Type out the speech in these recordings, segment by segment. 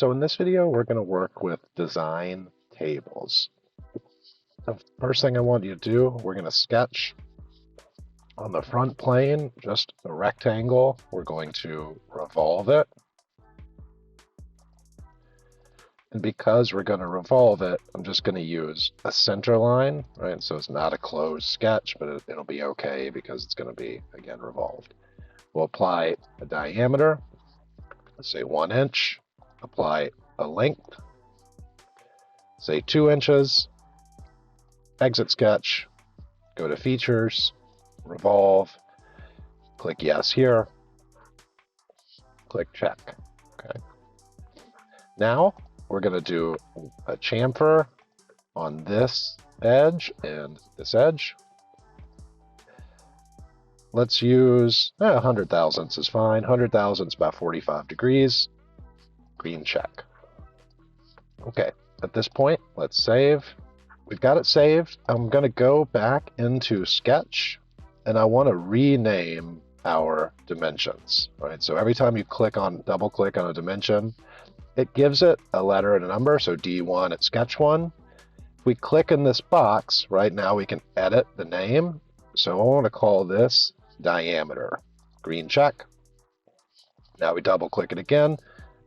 So in this video, we're going to work with design tables. The first thing I want you to do, we're going to sketch on the front plane, just a rectangle. We're going to revolve it. And because we're going to revolve it, I'm just going to use a center line, right? So it's not a closed sketch, but it'll be okay because it's going to be, again, revolved. We'll apply a diameter, let's say 1 inch, apply a length, say 2 inches, exit sketch, go to features, revolve, click yes here, click check. Okay. Now we're going to do a chamfer on this edge and this edge. Let's use 100 thousandths is fine. 100 thousandths about 45 degrees. Green check. Okay, at this point, let's save. We've got it saved. I'm going to go back into Sketch, and I want to rename our dimensions. Right, so every time you double click on a dimension, it gives it a letter and a number. So D1 at Sketch 1. If we click in this box, right now we can edit the name. So I want to call this diameter. Green check. Now we double click it again.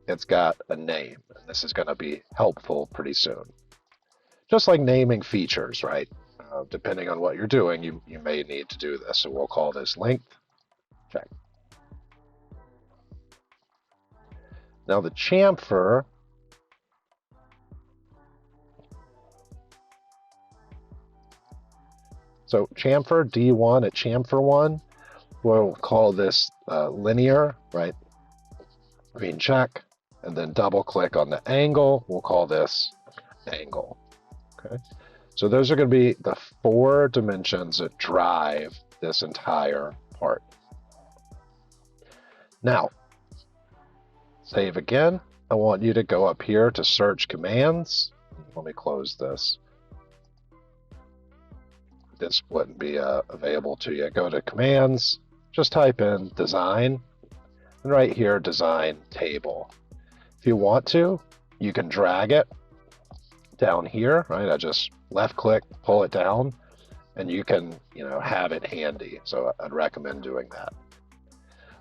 It's got a name. And this is going to be helpful pretty soon. Just like naming features, right? Depending on what you're doing, you may need to do this. So we'll call this length. Check. Now the chamfer, so chamfer D1 at chamfer 1, we'll call this linear, right? Green check, and then double click on the angle. We'll call this angle. Okay. So those are going to be the 4 dimensions that drive this entire part. Now, save again. I want you to go up here to search commands. Let me close this. This wouldn't be available to you. Go to commands, just type in design, and right here, design table. If you want to, you can drag it down here, right? I just left click, pull it down, and you can, have it handy. So I'd recommend doing that.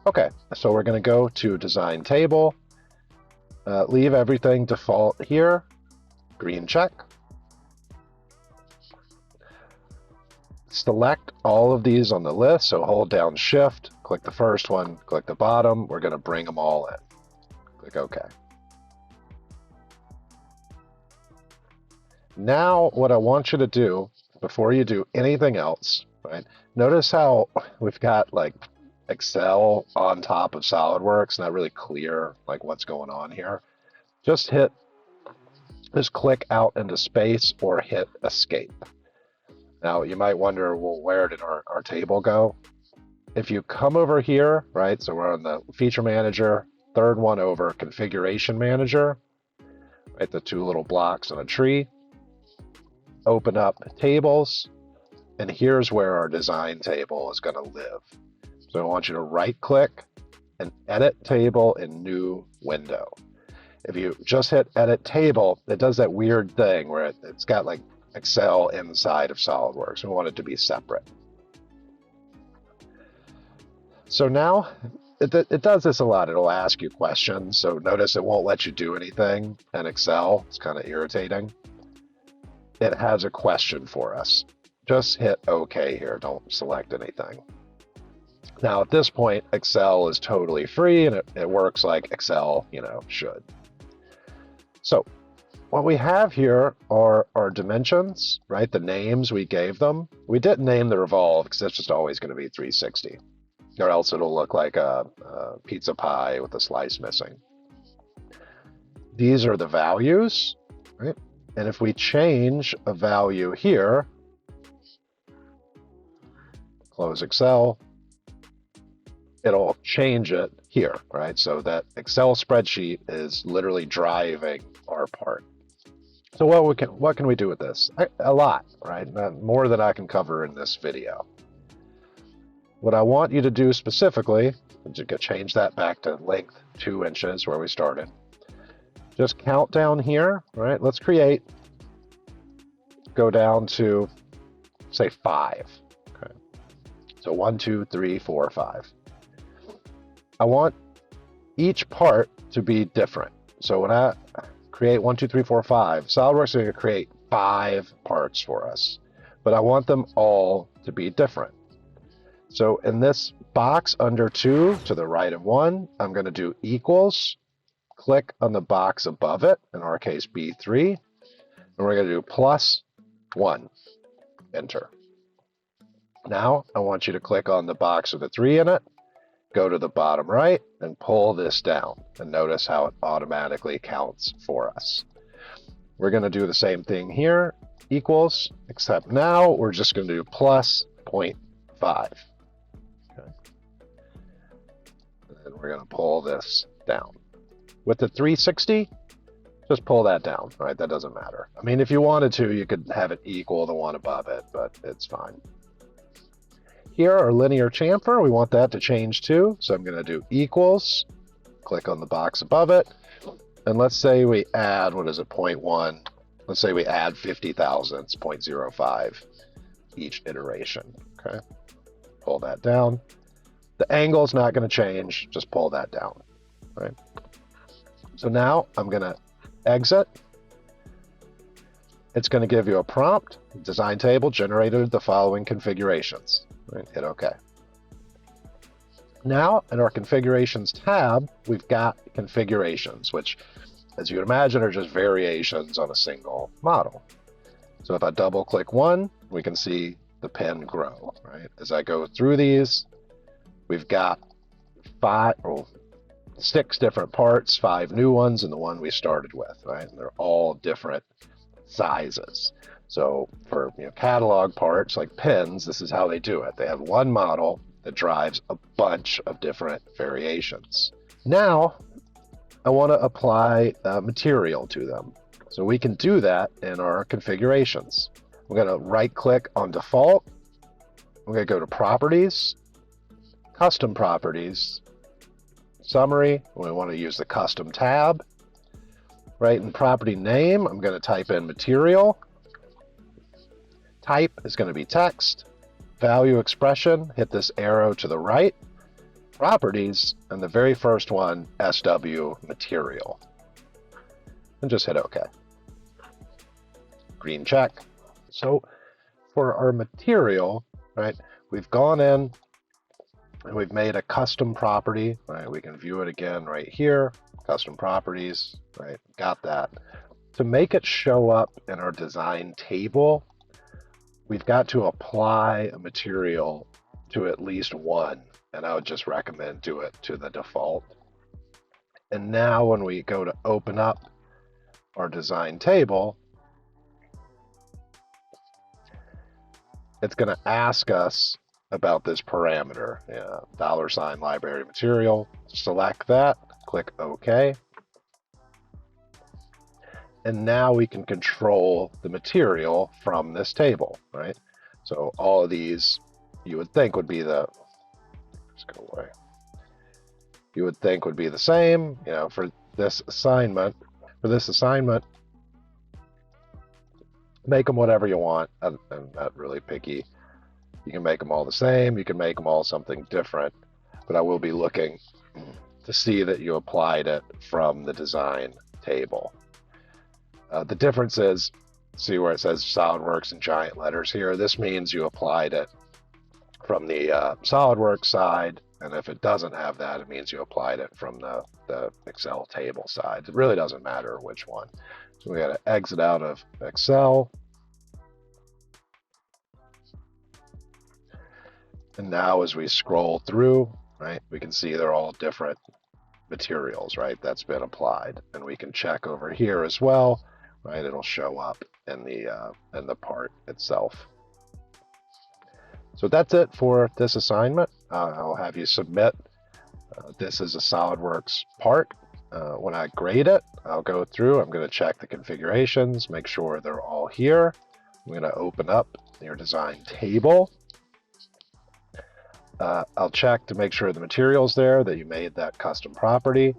Okay, so we're going to go to design table, leave everything default here, green check. Select all of these on the list, so hold down shift, click the first one, click the bottom. We're going to bring them all in. Click OK. Now what I want you to do before you do anything else, right? Notice how we've got like Excel on top of SolidWorks, not really clear like what's going on here. Just click out into space or hit escape. Now you might wonder, well, where did our table go? If you come over here, right, so we're on the feature manager, third one over, configuration manager, right, the 2 little blocks on a tree, open up tables, and here's where our design table is going to live. So I want you to right click and edit table in new window. If you just hit edit table, it does that weird thing where it's got like Excel inside of SolidWorks. We want it to be separate. So now it does this a lot. It'll ask you questions. So notice it won't let you do anything in Excel. It's kind of irritating. It has a question for us. Just hit OK here. Don't select anything. Now at this point, Excel is totally free and it works like Excel, should. So what we have here are our dimensions, right? The names we gave them. We didn't name the revolve because it's just always going to be 360, or else it'll look like a pizza pie with a slice missing. These are the values, right? And if we change a value here, close Excel, it'll change it here, right? So that Excel spreadsheet is literally driving our part. So what can we do with this? A lot, right? More than I can cover in this video. What I want you to do specifically, to change that back to length 2 inches where we started. just count down here, right? Let's create, go down to, say, 5. Okay. So 1, 2, 3, 4, 5. I want each part to be different. So when I create 1, 2, 3, 4, 5, SolidWorks is going to create 5 parts for us, but I want them all to be different. So in this box under 2 to the right of 1, I'm going to do equals, click on the box above it, in our case B3, and we're going to do +1, enter. Now I want you to click on the box with the 3 in it, go to the bottom right, and pull this down, and notice how it automatically counts for us. We're going to do the same thing here, equals, except now we're just going to do +0.5. Okay. And we're going to pull this down. With the 360, just pull that down, right? That doesn't matter. I mean, if you wanted to, you could have it equal the one above it, but it's fine. Here, our linear chamfer, we want that to change too. So I'm going to do equals, click on the box above it, and let's say we add, what is it, 0.1. Let's say we add 50 thousandths, 0.05 each iteration. Okay, pull that down. The angle's not going to change, just pull that down. Right. So now I'm going to exit. It's going to give you a prompt. Design table generated the following configurations. Right, hit OK. Now, in our configurations tab, we've got configurations, which, as you can imagine, are just variations on a single model. So if I double click one, we can see the pin grow. Right? As I go through these, we've got 6 different parts, 5 new ones, and the one we started with. Right? And they're all different sizes. So for catalog parts like pins, this is how they do it. They have one model that drives a bunch of different variations. Now, I want to apply material to them. So we can do that in our configurations. I'm going to right-click on Default. I'm going to go to Properties, Custom Properties, Summary. We want to use the Custom tab. Right in Property Name, I'm going to type in Material. Type is going to be text. Value expression, hit this arrow to the right. Properties, and the very first one, SW Material. And just hit OK. Green check. So for our material, right, we've gone in and we've made a custom property. Right, we can view it again right here. Custom properties, right, got that. To make it show up in our design table, we've got to apply a material to at least one, and I would just recommend do it to the default. And now when we go to open up our design table, it's going to ask us about this parameter, $ library material. Select that, click OK. And now we can control the material from this table, right? So all of these you would think would be just go away. You would think would be the same, for this assignment. For this assignment, make them whatever you want. I'm not really picky. You can make them all the same. You can make them all something different. But I will be looking to see that you applied it from the design table. The difference is, see where it says SolidWorks in giant letters here? This means you applied it from the SolidWorks side, and if it doesn't have that, it means you applied it from the Excel table side. It really doesn't matter which one. So we got to exit out of Excel. And now as we scroll through, right, we can see they're all different materials, right? That's been applied. And we can check over here as well, right? It'll show up in the part itself. So that's it for this assignment. I'll have you submit. This is a SolidWorks part. When I grade it, I'll go through. I'm going to check the configurations, make sure they're all here. I'm going to open up your design table. I'll check to make sure the material's there, that you made that custom property.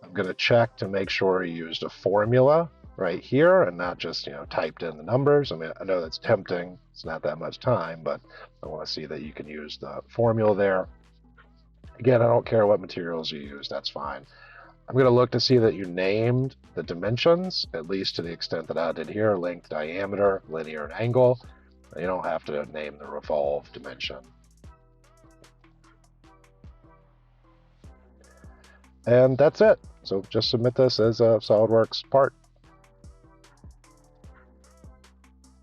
I'm going to check to make sure you used a formula right here and not just, typed in the numbers. I mean, I know that's tempting. It's not that much time, but I want to see that you can use the formula there. Again, I don't care what materials you use. That's fine. I'm going to look to see that you named the dimensions, at least to the extent that I did here: length, diameter, linear, and angle. You don't have to name the revolve dimension. And that's it. So just submit this as a SolidWorks part.